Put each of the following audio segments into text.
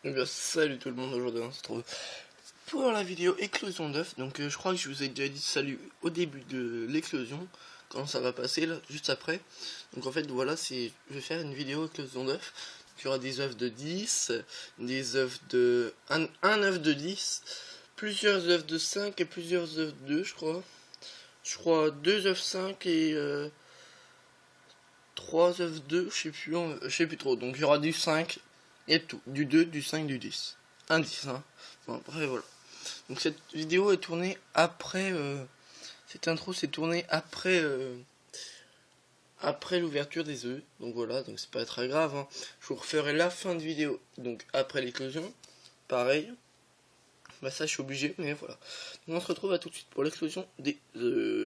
Eh bien, salut tout le monde, aujourd'hui on se retrouve pour la vidéo éclosion d'œufs. Donc je crois que je vous ai déjà dit salut au début de l'éclosion, quand ça va passer là, juste après. Donc en fait voilà, je vais faire une vidéo éclosion d'œufs. Il y aura des œufs de 10, des œufs de... un œuf de 10, plusieurs œufs de 5 et plusieurs œufs de 2 je crois. Je crois 2 œufs 5 et 3 œufs 2, je sais plus trop. Donc il y aura du 5 et tout, du 2, du 5, du 10. Un 10, hein. Bon, après voilà. Donc cette vidéo est tournée après, cette intro s'est tournée après, après l'ouverture des œufs. Donc voilà, donc c'est pas très grave, hein. Je vous referai la fin de vidéo, donc après l'éclosion. Pareil. Bah ça je suis obligé, mais voilà. Donc on se retrouve à tout de suite pour l'éclosion des œufs.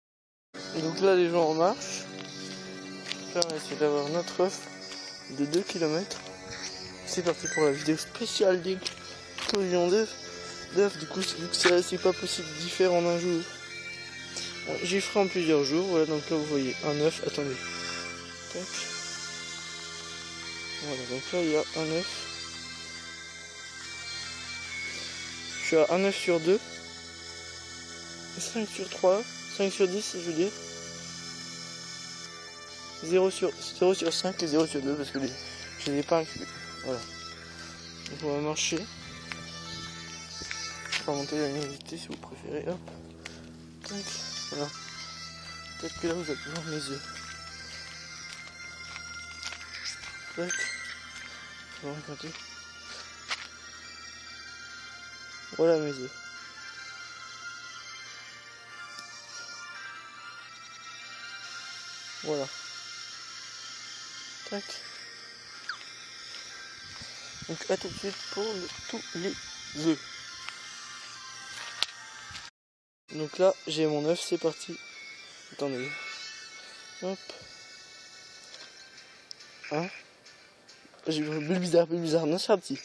Donc là les gens en marche. Là on va essayer d'avoir notre œuf de 2 km. C'est parti pour la vidéo spéciale d'éclosion d'œufs. Du coup, vu que c'est pas possible d'y faire en un jour, bon, j'y ferai en plusieurs jours. Voilà, donc là vous voyez un œuf. Attendez. Tac. Voilà, donc là il y a un œuf. Je suis à 1 œuf sur 2, 5 sur 3, 5 sur 10, je veux dire. 0 sur 5 et 0 sur 2 parce que je les ai pas inclus. Voilà. Donc on va marcher. Je vais remonter la luminosité si vous préférez. Hop. Tac. Voilà. Peut-être que là vous allez voir mes yeux. Tac. On va regarder. Voilà mes yeux. Voilà. Tac. Donc à tout de suite pour tous les œufs. Donc là j'ai mon œuf, c'est parti. Attendez. Hop. Hein? J'ai vu bulle bizarre, non c'est un petit.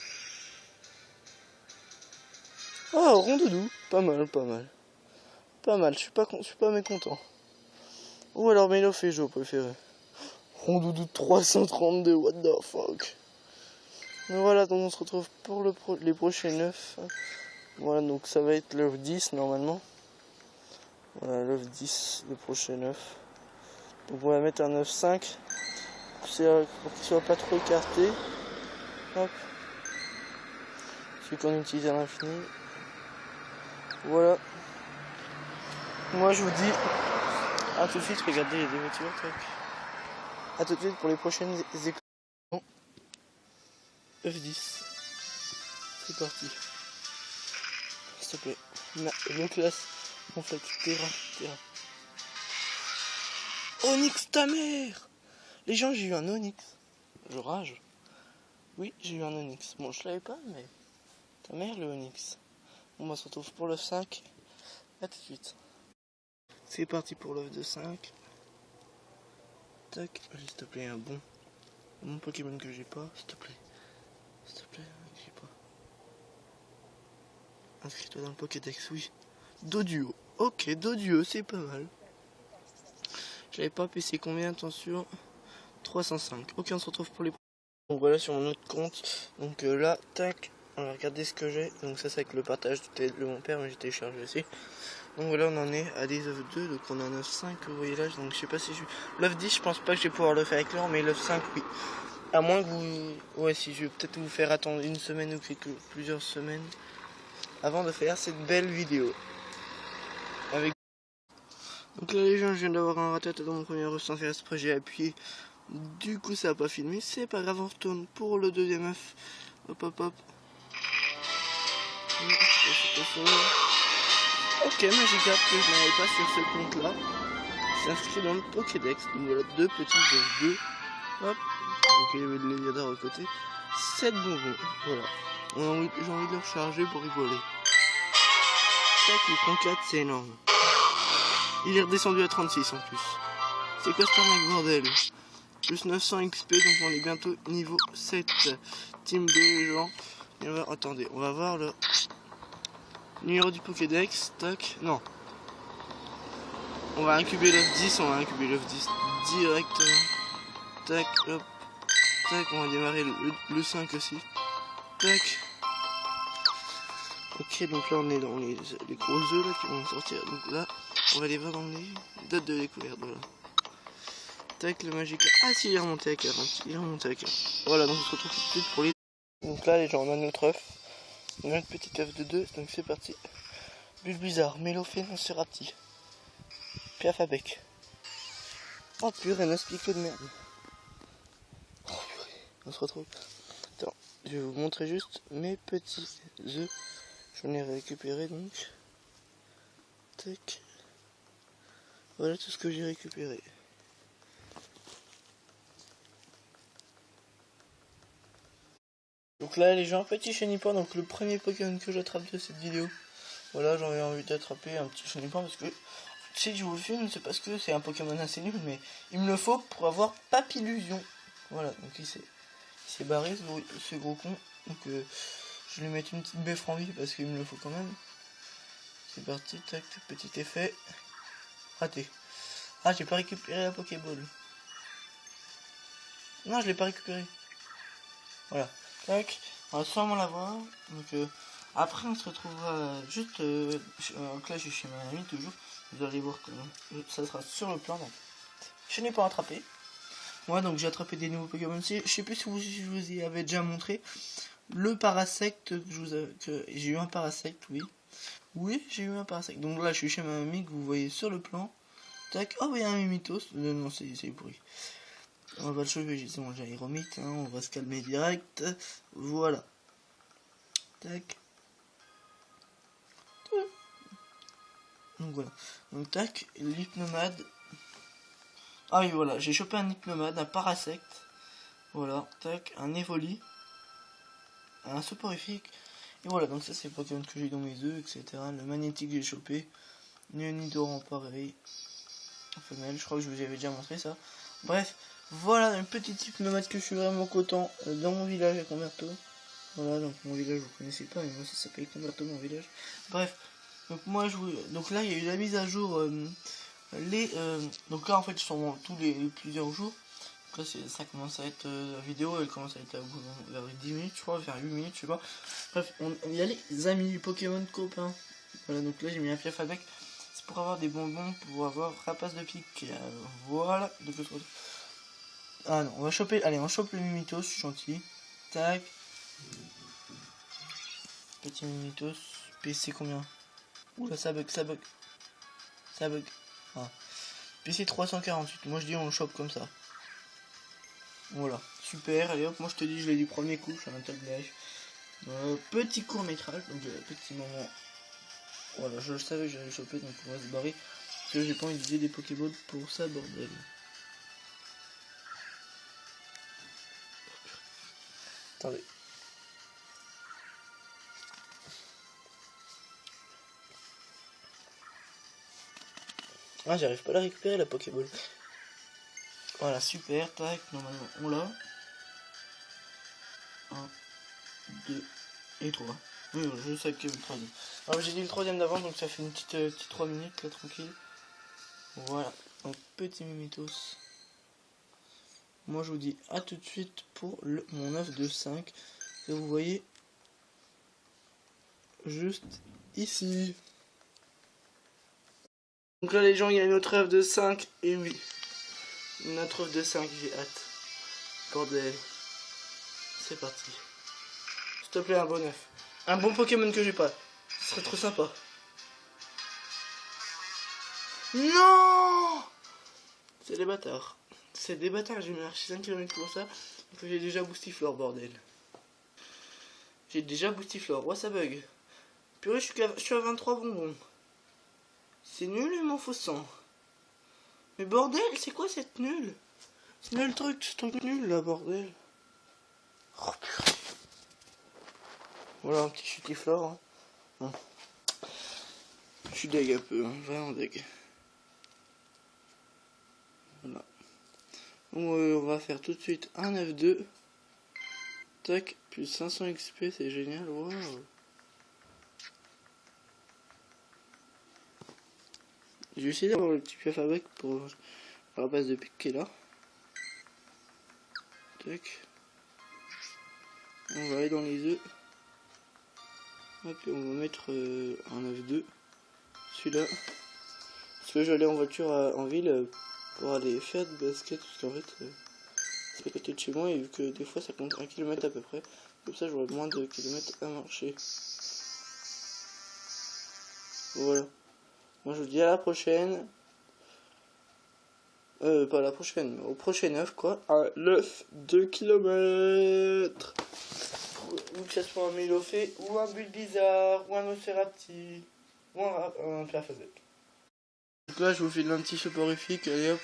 Oh, rondoudou, pas mal. Pas mal, je suis pas mécontent. Ou alors Mélo fait jeu préféré. Rondoudou 332, what the fuck. Mais voilà, donc on se retrouve pour les prochains œufs. Voilà, donc ça va être l'œuf 10 normalement. Voilà, l'œuf 10, le prochain œuf. Donc on va mettre un œuf 5 pour qu'il soit pas trop écarté. Hop. Celui qu'on utilise à l'infini. Voilà. Moi je vous dis à tout de suite, regardez les voitures. A tout de suite pour les prochaines éclosions. œuf 10. C'est parti. S'il te plaît. Le classe. Mon flex. Terrain. Onyx ta mère. Les gens, j'ai eu un Onyx. Je rage. Oui, j'ai eu un Onyx. Bon, je l'avais pas, mais ta mère le Onyx. On se retrouve pour l'œuf 5. A tout de suite. C'est parti pour l'œuf de 5. Tac. S'il te plaît, un bon Pokémon que j'ai pas. S'il te plaît, j'ai pas. Inscris-toi dans le Pokédex, oui. Doduo. Ok, Doduo, c'est pas mal. J'avais pas PC combien, attention. 305. Ok, on se retrouve pour les... Donc voilà sur mon autre compte. Donc là, tac. On va regarder ce que j'ai. Donc ça c'est avec le partage de mon père, mais j'ai téléchargé aussi. Donc voilà, on en est à des œufs 2. Donc on a un œuf 5, vous voyez là. Donc je sais pas si je... L'œuf 10, je pense pas que je vais pouvoir le faire avec l'or, mais l'œuf 5, oui. À moins que vous... Ouais, si je vais peut-être vous faire attendre une semaine ou plusieurs semaines avant de faire cette belle vidéo. Donc là les gens, je viens d'avoir un ratata dans mon premier œuf sans faire exprès, j'ai appuyé. Du coup ça a pas filmé, c'est pas grave, on retourne pour le deuxième œuf. Hop. Ok, Magikarp que je n'avais pas sur ce compte là. C'est inscrit dans le Pokédex. Donc voilà, 2 petits œufs 2. Hop. Ok, il y avait de l'Eliador à côté. 7 bonbons. Voilà. J'ai envie de le recharger pour rigoler. Tac, il prend 4, c'est énorme. Il est redescendu à 36 en plus. C'est quoi ce mec bordel? Plus 900 XP, donc on est bientôt niveau 7. Team 2 les gens. Attendez, on va voir le numéro du Pokédex. Tac, non. On va incuber l'œuf 10, directement. Tac, hop. Tac, on va démarrer le 5 aussi. Tac. Ok, donc là on est dans les gros œufs là qui vont sortir. Donc là, on va les voir dans les dates de découverte. Voilà. Tac, le magique. Ah si, il est remonté à 4. Il est remonté à 4. Voilà, donc on se retrouve tout de suite pour les. Donc là, les gens, on a notre œuf. On a notre petit œuf de 2. Donc c'est parti. Bulbizarre, Mélophénocerati. Piaf à bec. Oh purée, un aspic de merde. Oh purée, on se retrouve. Attends, je vais vous montrer juste mes petits œufs. J'en ai récupéré donc. Tac. Voilà tout ce que j'ai récupéré. Donc là les gens, petit chenipan, donc le premier Pokémon que j'attrape de cette vidéo. Voilà, j'avais envie d'attraper un petit chenipan parce que si je vous le filme, c'est parce que c'est un Pokémon assez nul, mais il me le faut pour avoir Papillusion. Voilà, donc il s'est barré ce gros con. Donc je vais lui mettre une petite baffe en vie parce qu'il me le faut quand même. C'est parti, tac, petit effet. Raté. Ah, j'ai pas récupéré la Pokéball. Non, je l'ai pas récupéré. Voilà. Tac. On va sûrement l'avoir. Donc après on se retrouvera juste donc là je suis chez ma amie toujours. Vous allez voir que ça sera sur le plan. Donc je n'ai pas attrapé. Moi donc j'ai attrapé des nouveaux Pokémon. Je sais plus si je vous y avais déjà montré. Le Parasect que j'ai eu un Parasect, oui. Oui, j'ai eu un Parasect. Donc là je suis chez ma amie que vous voyez sur le plan. Tac. Oh, il y a un Mimitos. Non, c'est pourri. On va le chauffer, c'est bon, j'ai Aéromite, hein, on va se calmer direct. Voilà. Tac. Donc voilà. Donc tac, l'hypnomade. Ah oui, voilà, j'ai chopé un hypnomade, un Parasect. Voilà, tac, un Evoli. Un soporifique. Et voilà, donc ça c'est le Pokémon que j'ai dans mes œufs, etc. Le magnétique j'ai chopé. Nidoran pareil. Femelle, je crois que je vous avais déjà montré ça. Bref, voilà un petit type nomade que je suis vraiment content dans mon village à Converto. Voilà, donc mon village vous connaissez pas, mais moi ça s'appelle Converto mon village. Bref, donc moi donc là il y a eu la mise à jour donc là en fait sont tous les plusieurs jours. Donc là ça commence à être la vidéo, elle commence à être vers 10 minutes je crois, vers 8 minutes je sais pas. Bref, il y a les amis Pokémon copains. Voilà, donc là j'ai mis un piaf avec. Pour avoir des bonbons, pour avoir rapace de pique. Voilà. Donc, ah non, on va choper. Allez, on chope le Mimitos, je suis gentil. Tac. Petit Mimitos. PC combien? Oula, ça bug, ça bug. Ça bug. Ah. PC 348. Moi je dis on le chope comme ça. Voilà. Super. Allez hop, moi je te dis, je l'ai du premier coup. Je suis un tas de neige. Petit court métrage. Donc petit moment. Voilà, je le savais que j'allais choper. Donc on va se barrer. Parce que j'ai pas envie d'utiliser des Pokéballs pour ça, bordel. Attendez. Ah, j'arrive pas à la récupérer la Pokéball. Voilà, super, tac, normalement on l'a. 1, 2 et 3. Oui, je sais que le troisième. Alors j'ai dit le troisième d'avant, donc ça fait une petite 3 minutes là, tranquille. Voilà, donc petit Mimitos. Moi je vous dis à tout de suite pour mon œuf de 5 que vous voyez juste ici. Donc là les gens, il y a notre œuf de 5 et oui. Notre œuf de 5, j'ai hâte. Bordel. C'est parti. S'il te plaît, un bon œuf. Un bon Pokémon que j'ai pas. Ce serait trop sympa. Non! C'est des bâtards. C'est des bâtards, j'ai marché 5 km pour ça. Donc j'ai déjà Boostiflore, bordel. J'ai déjà Boostiflore. Ouais, ça bug. Purée, je suis à 23 bonbons. C'est nul, il m'en faut 100. Mais bordel, c'est quoi cette nulle? C'est nul le truc, ce truc nul là, bordel. Oh purée. Voilà un petit Chutiflore. Hein. Je suis deg un peu, hein, vraiment deg. Voilà. Donc, on va faire tout de suite un F2. Tac, plus 500 XP, c'est génial. Wow. Je vais essayer d'avoir le petit piaf avec pour la base de pique qui est là. Tac. On va aller dans les œufs. Hop, et on va mettre un 9-2. Celui-là. Parce que j'allais en voiture en ville pour aller faire du basket. Parce qu'en fait, c'est à côté de chez moi. Et vu que des fois ça compte 1 km à peu près. Comme ça, j'aurai moins de kilomètres à marcher. Voilà. Moi, je vous dis à la prochaine. Pas la prochaine, mais au prochain œuf, quoi. À l'œuf 2 km. Ou que ce soit un Mélofée, ou un Bulbizarre, ou un Ocerati, ou un Perfazek. Donc là, je vous file un petit soporifique, allez hop.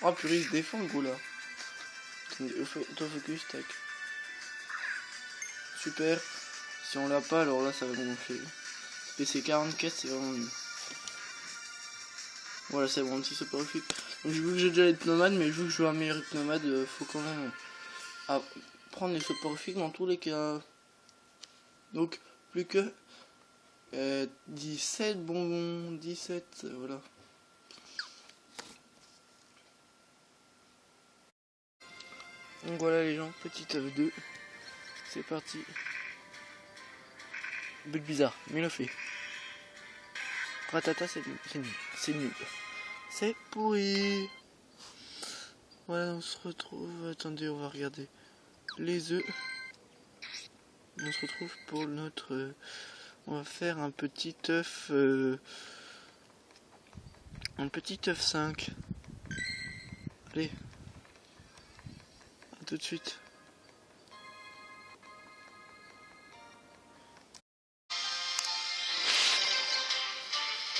Oh purée, il se défend le gros là. Autofocus, tac. Super. Si on l'a pas, alors là, ça va gonfler. PC44, c'est vraiment nul. Voilà, c'est bon, un petit soporifique. Donc, vu que j'ai déjà les pneumades, mais vu que je veux un meilleur pneumade, faut quand même prendre les soporifiques dans tous les cas. Donc, plus que 17 bonbons, 17, voilà. Donc voilà les gens, petit œuf 2. C'est parti. Bulbizarre, Mélofée. Ratata, c'est nul. C'est nul. C'est pourri. Voilà, on se retrouve. Attendez, on va regarder les œufs. On se retrouve pour notre. On va faire un petit œuf. Un petit œuf 5. Allez. À tout de suite.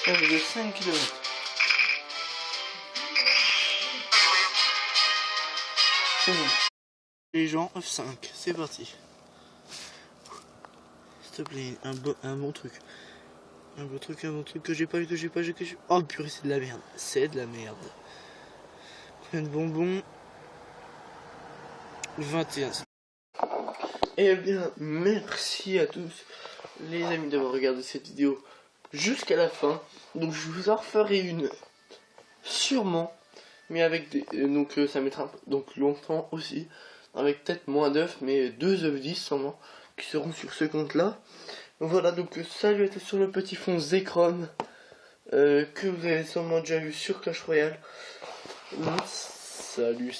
œuf de 5 km. C'est bon. Les gens, œuf 5, c'est parti. S'il te plaît, un bon truc. Un bon truc que j'ai pas, Oh purée, c'est de la merde. C'est de la merde. Plein de bonbons. 21. Eh bien, merci à tous les amis d'avoir regardé cette vidéo jusqu'à la fin. Donc je vous en referai une sûrement, mais avec des donc ça mettra donc longtemps aussi, avec peut-être moins d'œufs, mais 2 œufs 10 sûrement qui seront sur ce compte là. Donc voilà, donc ça je vais être sur le petit fond Zekrom que vous avez sûrement déjà vu sur Clash Royale. Salut.